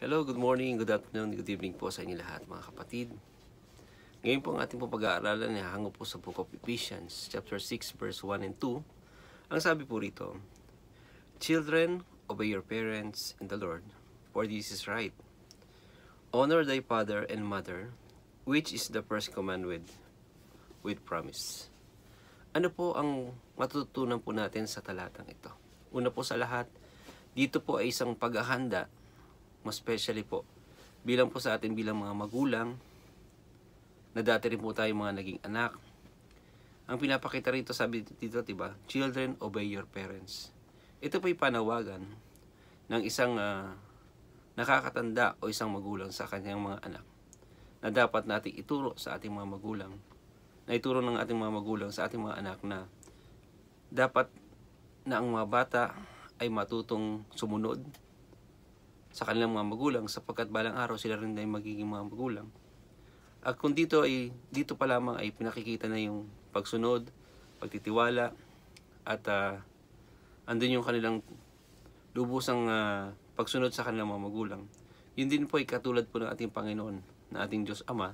Hello, good morning, good afternoon, good evening po sa inyo lahat mga kapatid. Ngayon po ang ating pag-aaralan ay hango po sa Book of Ephesians, chapter 6, verse 1 and 2. Ang sabi po rito, Children, obey your parents in the Lord, for this is right. Honor thy father and mother, which is the first commandment with promise. Ano po ang matututunan po natin sa talatang ito? Una po sa lahat, dito po ay isang paghahanda, mas especially po, bilang po sa atin bilang mga magulang, na dati rin po tayo mga naging anak. Ang pinapakita rito, sabi dito, diba? Children, obey your parents. Ito po yung panawagan ng isang nakakatanda o isang magulang sa kanyang mga anak na dapat nating ituro sa ating mga magulang, na ituro ng ating mga magulang sa ating mga anak na dapat na ang mga bata ay matutong sumunod sa kanilang mga magulang sapagkat balang araw sila rin ay magiging mga magulang. At kung dito pa lamang ay pinakikita na yung pagsunod, pagtitiwala, at andun yung kanilang lubusang pagsunod sa kanilang mga magulang. Yun din po ay katulad po ng ating Panginoon, na ating Diyos Ama,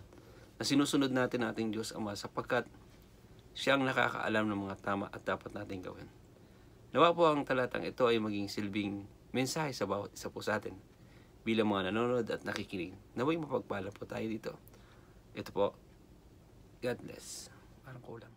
na sinusunod natin ang ating Diyos Ama sapagkat siya ang nakakaalam ng mga tama at dapat natin gawin. Nawa po ang talatang ito ay maging silbing mensahe sa bawat isa po sa atin bilang mga nanonood at nakikinig. Naway mapagpala po tayo dito. Ito po. God bless. Parang kulang.